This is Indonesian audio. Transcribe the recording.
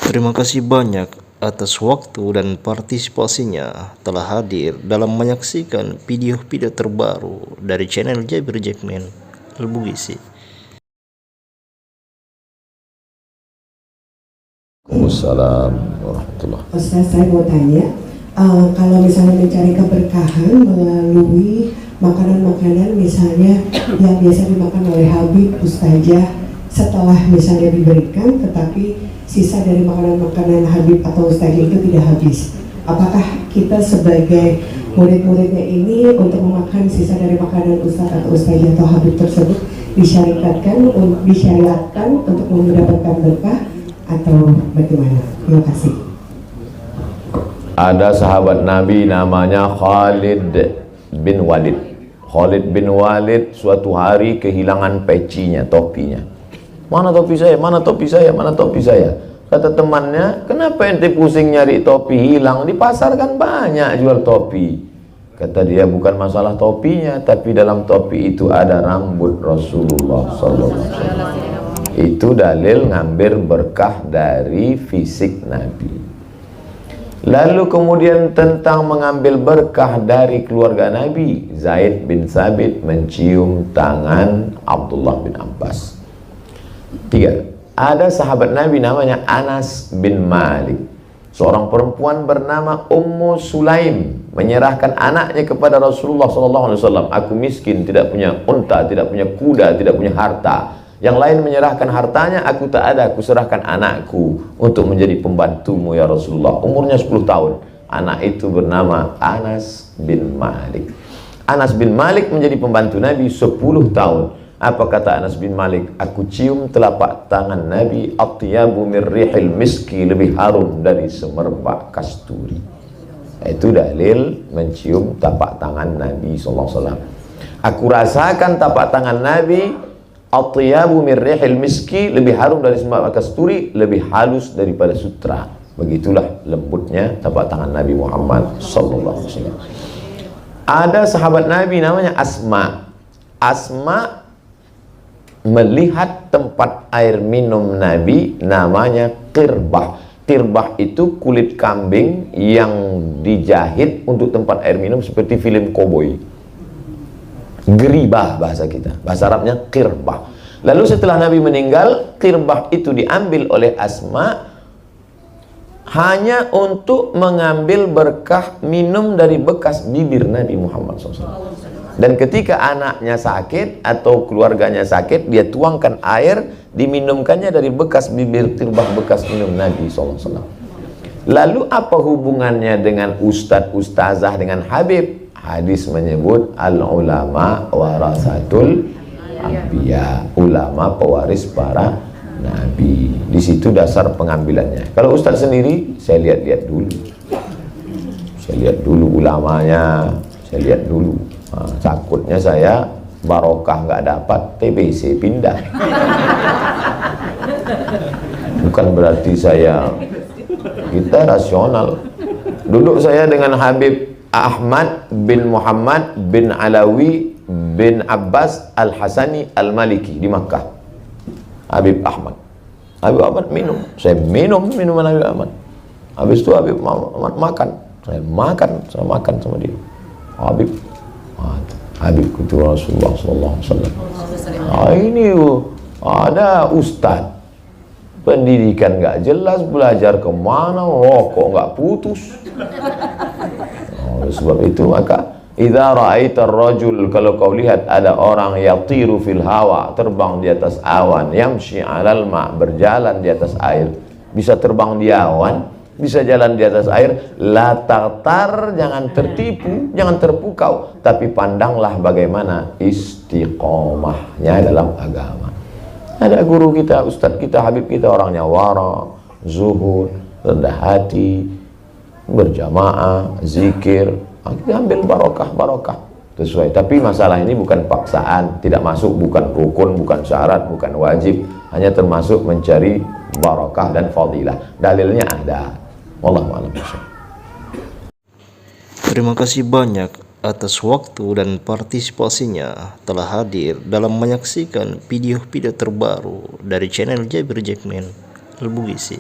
Terima kasih banyak atas waktu dan partisipasinya telah hadir dalam menyaksikan video-video terbaru dari channel Jabir Jackman Al-Bugisi. Assalamualaikum warahmatullahi wabarakatuh. Ustaz, saya mau tanya, kalau misalnya mencari keberkahan melalui makanan-makanan misalnya yang biasa dimakan oleh Habib, Ustazah, setelah misalnya diberikan tetapi sisa dari makanan-makanan Habib atau Ustazah itu tidak habis, apakah kita sebagai murid-muridnya ini untuk memakan sisa dari makanan Ustaz atau Ustazah atau Habib tersebut disyariatkan untuk mendapatkan berkah atau bagaimana? Terima kasih. Ada sahabat Nabi namanya Khalid bin Walid. Khalid bin Walid suatu hari kehilangan pecinya, topinya. Mana topi saya? Mana topi saya? Mana topi saya? Kata temannya, kenapa ente pusing nyari topi hilang? Di pasar kan banyak jual topi. Kata dia, bukan masalah topinya, tapi dalam topi itu ada rambut Rasulullah SAW. Itu dalil ngambil berkah dari fisik Nabi. Lalu kemudian tentang mengambil berkah dari keluarga Nabi, Zaid bin Thabit mencium tangan Abdullah bin Abbas. 3. Ada sahabat Nabi namanya Anas bin Malik. Seorang perempuan bernama Ummu Sulaim menyerahkan anaknya kepada Rasulullah SAW. Aku miskin, tidak punya unta, tidak punya kuda, tidak punya harta. Yang lain menyerahkan hartanya, aku tak ada, aku serahkan anakku untuk menjadi pembantumu ya Rasulullah. Umurnya 10 tahun. Anak itu bernama Anas bin Malik. Anas bin Malik menjadi pembantu Nabi 10 tahun. Apa kata Anas bin Malik? Aku cium telapak tangan Nabi, atyabu min rihil miski, lebih harum dari semerbak kasturi. Itu dalil mencium tapak tangan Nabi SAW. Aku rasakan tapak tangan Nabi, atyabu min rihil miski, lebih harum dari semerbak kasturi, lebih halus daripada sutra. Begitulah lembutnya tapak tangan Nabi Muhammad sallallahu alaihi wasallam. Ada sahabat Nabi namanya Asma. Asma melihat tempat air minum Nabi namanya qirbah. Qirbah itu kulit kambing yang dijahit untuk tempat air minum seperti film koboi. Geribah bahasa kita, bahasa Arabnya qirbah. Lalu setelah Nabi meninggal, qirbah itu diambil oleh Asma hanya untuk mengambil berkah minum dari bekas bibir Nabi Muhammad SAW. Dan ketika anaknya sakit atau keluarganya sakit, dia tuangkan air, diminumkannya dari bekas bibir qirbah bekas minum Nabi SAW. Lalu apa hubungannya dengan ustadz ustazah dengan Habib? Hadis menyebut al-ulama warasatul anbiya, ulama pewaris para nabi. Di situ dasar pengambilannya. Kalau ustaz sendiri, saya lihat-lihat dulu. Saya lihat dulu ulamanya, saya lihat dulu. Takutnya saya barokah nggak dapat, TBC pindah. Bukan berarti kita rasional. Duduk saya dengan Habib Ahmad bin Muhammad bin Alawi bin Abbas Al-Hasani Al-Maliki di Makkah. Habib Ahmad minum, saya minum minuman Habib Ahmad. Habis itu Habib Ahmad makan, saya makan sama dia. Habib kutu Rasulullah SAW. Ini ada ustaz pendidikan nggak jelas, belajar kemana, rokok nggak putus. Oleh sebab itu maka idza ra'aita ar-rajul, kalau kau lihat ada orang yatiru fil hawa, terbang di atas awan, yamshi 'alal ma', berjalan di atas air, bisa terbang di awan, bisa jalan di atas air, la tartar, jangan tertipu, jangan terpukau, tapi pandanglah bagaimana istiqomahnya dalam agama. Ada guru kita, ustadz kita, habib kita, orangnya wara, zuhud, rendah hati, berjamaah, zikir, kita ambil barokah sesuai. Tapi masalah ini bukan paksaan, tidak masuk, bukan rukun, bukan syarat, bukan wajib, hanya termasuk mencari barokah dan fadilah. Dalilnya ada. Wallahu a'lam. Terima kasih banyak atas waktu dan partisipasinya telah hadir dalam menyaksikan video-video terbaru dari channel Jabir Jackman Al-Bugisi.